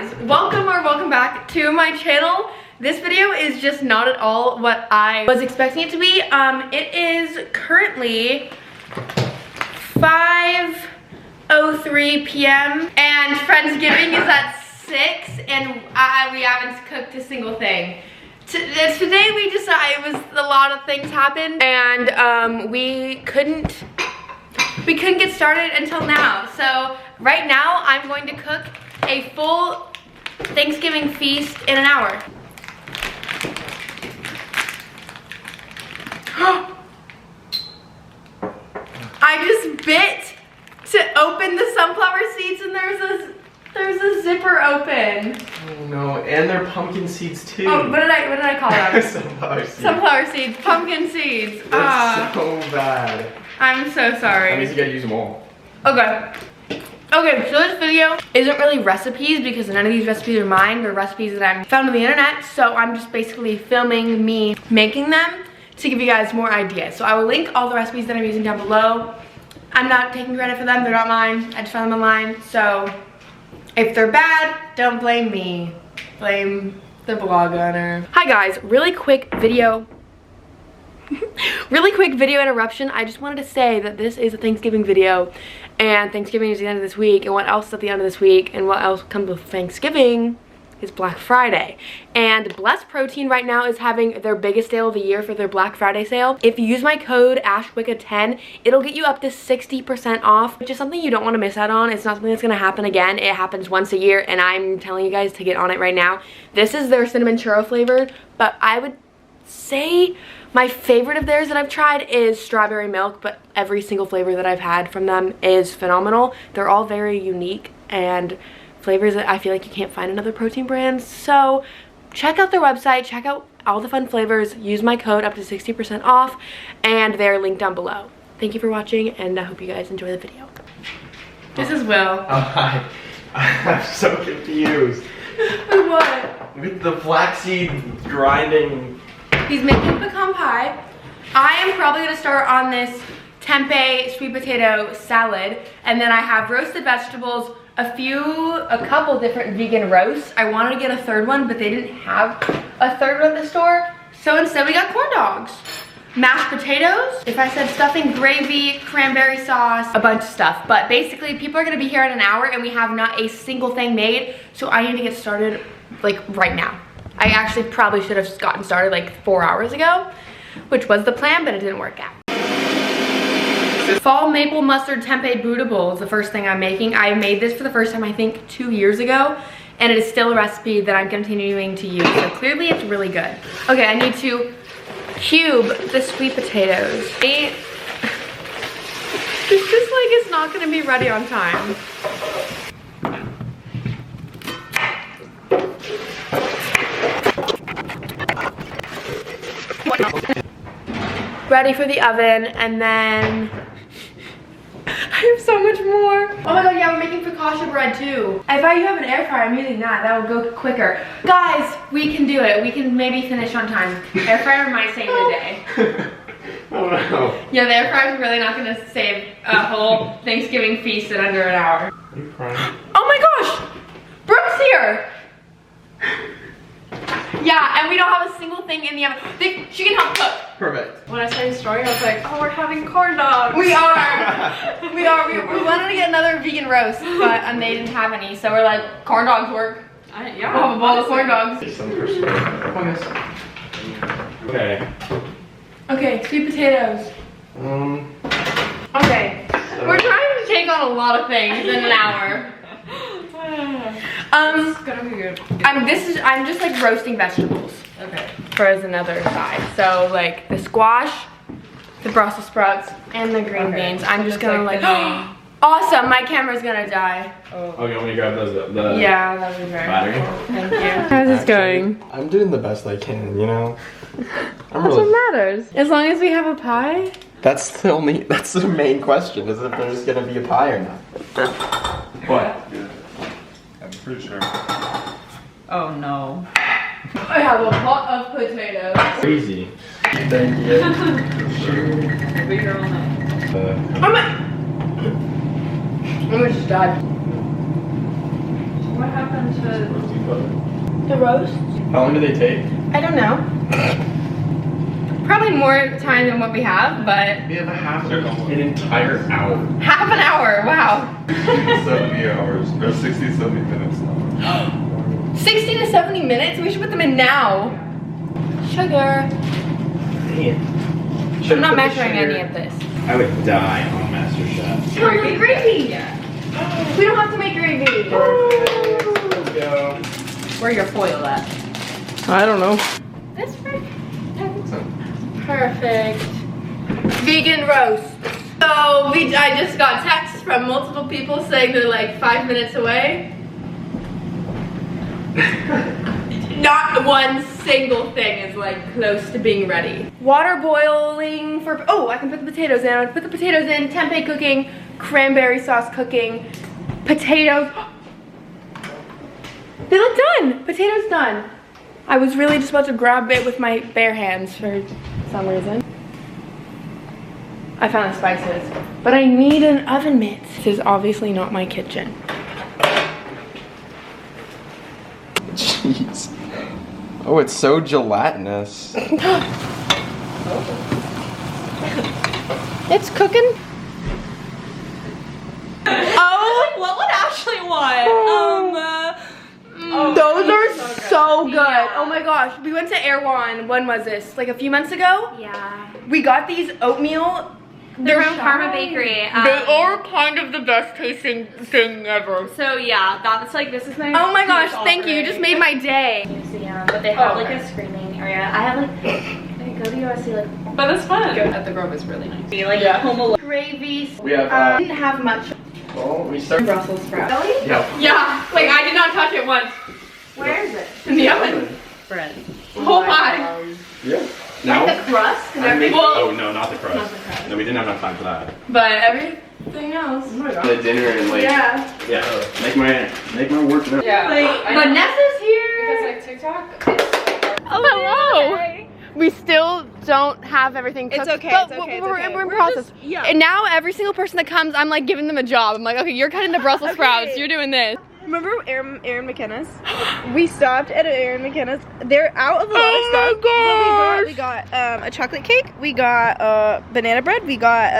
guys, welcome back to my channel. This video is just not at all what I was expecting it to be. It is currently 5:03 p.m. and Friendsgiving is at 6 and we haven't cooked a single thing. Today we decided a lot of things happened and we couldn't get started until now. So right now I'm going to cook a full Thanksgiving feast in an hour. I just bit to open the sunflower seeds and there's a zipper open. Oh no, and they're pumpkin seeds too. Oh, what did I call them? Sunflower seeds. Sunflower seeds, pumpkin seeds. That's so bad. I'm so sorry. That means you gotta use them all. Okay. Okay, so this video isn't really recipes because none of these recipes are mine. They're recipes that I found on the internet. So I'm just basically filming me making them to give you guys more ideas. So I will link all the recipes that I'm using down below. I'm not taking credit for them. They're not mine. I just found them online. So if they're bad, don't blame me. Blame the blog owner. Hi guys, really quick video interruption. I just wanted to say that this is a Thanksgiving video and Thanksgiving is the end of this week, and what else is at the end of this week and what else comes with Thanksgiving is Black Friday. And Blessed Protein right now is having their biggest sale of the year for their Black Friday sale. If you use my code AHHHH10, it'll get you up to 60% off, which is something you don't want to miss out on. It's not something that's going to happen again. It happens once a year and I'm telling you guys to get on it right now. This is their cinnamon churro flavored, but I would say my favorite of theirs that I've tried is strawberry milk, but every single flavor that I've had from them is phenomenal. They're all very unique and flavors that I feel like you can't find in other protein brands. So check out their website, check out all the fun flavors, use my code up to 60% off, and they're linked down below. Thank you for watching, and I hope you guys enjoy the video. This is Will. Oh, hi. I'm so confused. With what? With the flaxseed grinding. He's making pecan pie. I am probably gonna start on this tempeh sweet potato salad, and then I have roasted vegetables, a couple different vegan roasts. I wanted to get a third one, but they didn't have a third one at the store. So instead we got corn dogs, mashed potatoes, if I said stuffing, gravy, cranberry sauce, a bunch of stuff. But basically people are gonna be here in an hour and we have not a single thing made. So I need to get started like right now. I actually probably should have gotten started like 4 hours ago, which was the plan, but it didn't work out. Fall maple mustard tempeh Buddha bowl is the first thing I'm making. I made this for the first time I think 2 years ago, and it is still a recipe that I'm continuing to use. So clearly it's really good. Okay, I need to cube the sweet potatoes. This just like is not gonna be ready on time. Ready for the oven, and then I have so much more. Oh my god, yeah, we're making focaccia bread too. If you have an air fryer, I'm using that. That will go quicker. Guys, we can do it. We can maybe finish on time. Air fryer might save the day. Oh no. Yeah, the air fryer is really not gonna save a whole Thanksgiving feast in under an hour. Are you crying? Oh my gosh! Brooke's here! Yeah, and we don't have a single thing in the oven. She can help cook. Perfect. When I started the story, I was like, oh, we're having corn dogs. We are. We are. We wanted to get another vegan roast, but they didn't have any. So we're like, corn dogs work. Yeah, we'll have a bowl of corn dogs. Okay. Okay, sweet potatoes. Okay. We're trying to take on a lot of things in an hour. It's gonna be good. I'm just like roasting vegetables. Okay. For as another side. So like the squash, the Brussels sprouts, and the green beans. I'm just gonna like awesome, my camera's gonna die. Oh, you want me to grab the yeah, that'd be very battery? helpful. Thank you. How's this going? I'm doing the best I can, you know. That's what matters. As long as we have a pie. That's the main question, is if there's gonna be a pie or not. What? I'm pretty sure. Oh no. I have a pot of potatoes. Crazy. Thank you. Be here all night. I'm almost just died. What happened to... The roast? How long do they take? I don't know. Probably more time than what we have, but We have an entire hour. half an hour. Wow. 70 hours. Or 60, 70 minutes now. 60 to 70 minutes? We should put them in now. Sugar. I'm not measuring any of this. I would die on MasterChef. Come on, gravy. We don't have to make gravy. Let's go. Where your foil at? I don't know. That's right. Perfect. Vegan roast. So I just got texts from multiple people saying they're like 5 minutes away. Not one single thing is like close to being ready. Water boiling for, oh, I can put the potatoes in. I put the potatoes in, tempeh cooking, cranberry sauce cooking, potatoes. They look done. Potatoes done. I was really just about to grab it with my bare hands for some reason. I found the spices, but I need an oven mitt. This is obviously not my kitchen. Jeez. Oh, it's so gelatinous. It's cooking. Oh, What would Ashley want? those are so good. Oh my gosh, we went to Erewhon. When was this? Like a few months ago? Yeah. We got these oatmeal. They're from Karma Bakery. They are kind of the best tasting thing ever. So yeah, that's like, this is my. Oh my gosh, thank you. You just made my day. Museum, but they have like a screening area. I have like, I go to USC like. But it's fun. At the Grove is really nice. Like home alone. Gravy. We have, didn't have much. well, we started. Brussels sprouts. Really? Yeah. Yeah. Like I did not touch it once. Where is it? In the oven. Bread. Oh my. Yeah. Like the crust and I made, everything. oh no, not the crust. No, we didn't have enough time for that. But everything else. The dinner and like, Yeah. make my work now. Yeah. Vanessa's here. Because like TikTok. Hello. We still don't have everything cooked. It's okay, But it's okay, it's we're, okay. we're in We're process. just- yeah. And now every single person that comes, I'm like giving them a job. I'm like, okay, you're cutting the Brussels sprouts. You're doing this. Remember Aaron McKenna's? We stopped at Aaron McKenna's. They're out of a lot of stuff. But we got a chocolate cake. We got banana bread. We got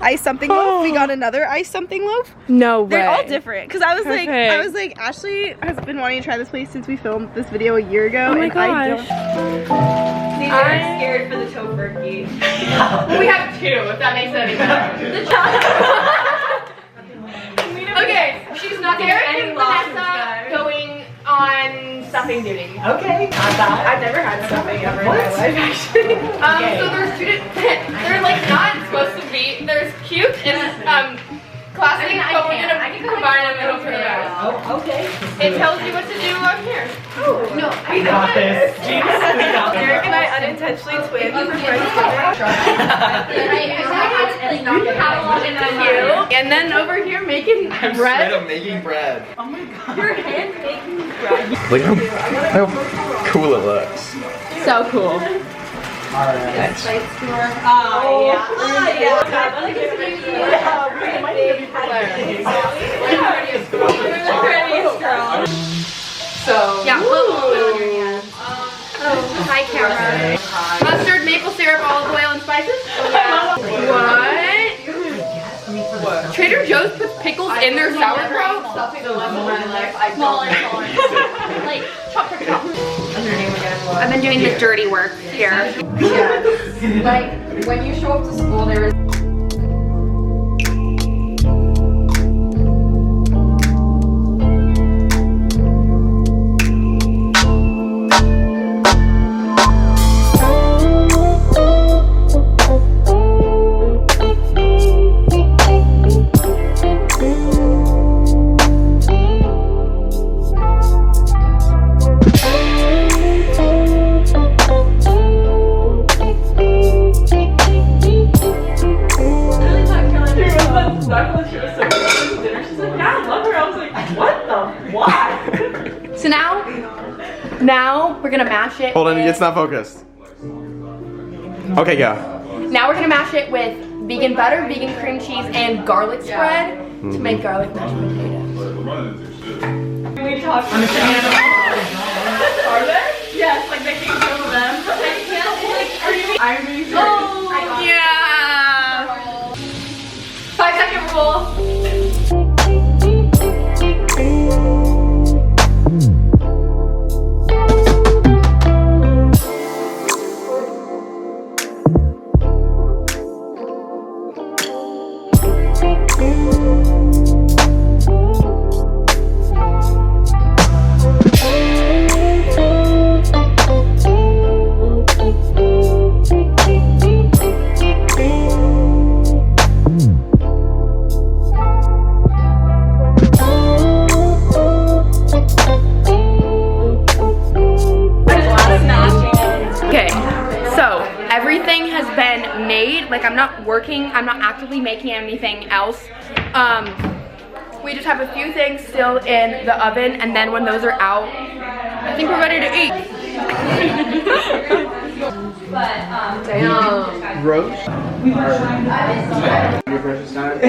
ice something loaf. We got another ice something loaf. No way. They're all different. Cause I was Perfect. like, Ashley has been wanting to try this place since we filmed this video a year ago. Oh my and I don't. See, they're scared for the tofurkey. Well, we have two, if that makes it any better. Okay, she's not Derek and Vanessa going on stuffing duty. Okay, not bad. I've never had stuffing ever in my life, actually. So there's two they're like not supposed to be. There's cute and classic, but we're gonna combine them and hope for the best. Oh, okay. It tells you what to do on here. Oh, no. We got this. We got this. Derek and I unintentionally twinned for And then over here making I'm straight bread. up making bread. Oh my god. Your hand making bread. Look how cool it looks. So cool. Alright. So, yeah, hi camera. Mustard, maple syrup, olive oil, and spices. What? Trader Joe's puts pickles in their sauerkraut? Like, chop. I've been doing the dirty work here. Like, when you show up to school, there is So now we're gonna mash it. Hold on, it's not focused. Okay, go. Now we're gonna mash it with vegan butter, vegan cream cheese, and garlic spread to make garlic mashed potatoes. chocolate. I'm assuming it's Are there? Yes, like they can't kill them. They can't, like, are you? I'm really sure. Oh, yeah. 5-second rule. Everything has been made. Like, I'm not actively making anything else. We just have a few things still in the oven, and then when those are out, I think we're ready to eat. Damn. Roast? Your precious time.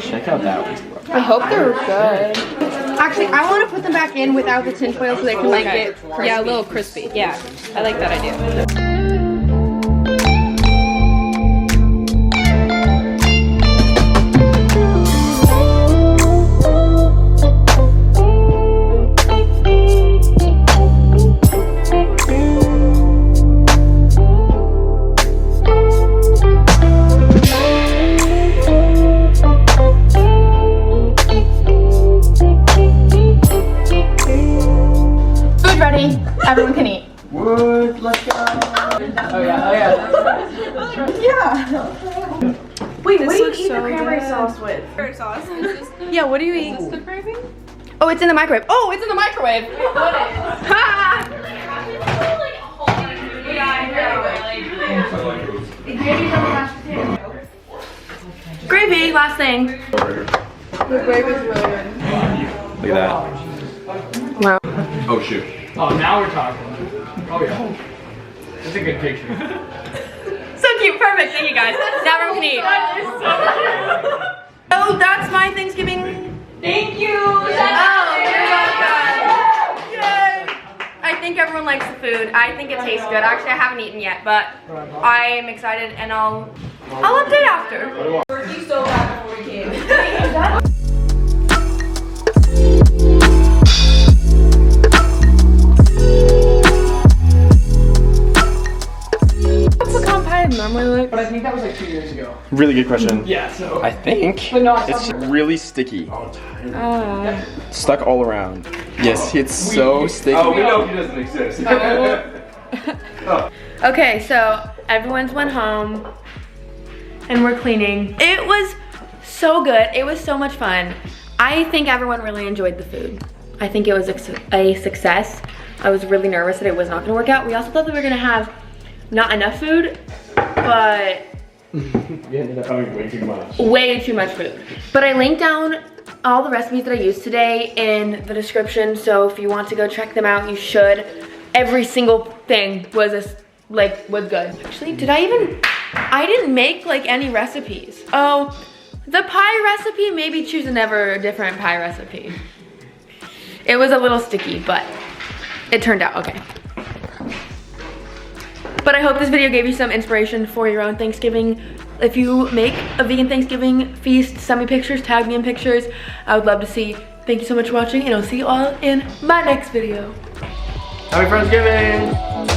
Check out that one. I hope they're good. Actually, I want to put them back in without the tinfoil so they can like get crispy. Yeah, a little crispy. Yeah, I like that idea. Everyone can eat. Wood, let's go. Oh yeah, oh yeah. Yeah. Wait, what do you eat the cranberry sauce with? Cranberry sauce. Yeah, what do you eat? The craving? Oh, it's in the microwave. Oh, it's in the microwave. Ha! Gravy, last thing. The gravy's really good. Look at that. Wow. Oh shoot. Oh, now we're talking. Oh yeah. That's a good picture. So cute, perfect. Thank you guys. Now everyone can eat. Oh, that's my Thanksgiving. Thank you. Oh, you're welcome. Yay. I think everyone likes the food. I think it tastes good. Actually, I haven't eaten yet, but I am excited, and I'll update after. Working so bad before we came. What's the pecan pie normally like? But I think that was like 2 years ago. Really good question. Yeah, so. I think But no, it's really sticky. Oh. Stuck all around. Yes, it's so sticky. Oh, we know he doesn't exist. Okay, so everyone's went home, and we're cleaning. It was so good. It was so much fun. I think everyone really enjoyed the food. I think it was a success. I was really nervous that it was not gonna work out. We also thought that we were gonna have not enough food, but We ended up having way too much. way too much food. But I linked down all the recipes that I used today in the description, so if you want to go check them out, you should. Every single thing was good. Actually, I didn't make like any recipes. Oh, the pie recipe, maybe choose a different pie recipe. It was a little sticky, but it turned out okay. But I hope this video gave you some inspiration for your own Thanksgiving. If you make a vegan Thanksgiving feast, send me pictures, tag me in pictures. I would love to see. Thank you so much for watching, and I'll see you all in my next video. Happy Friendsgiving!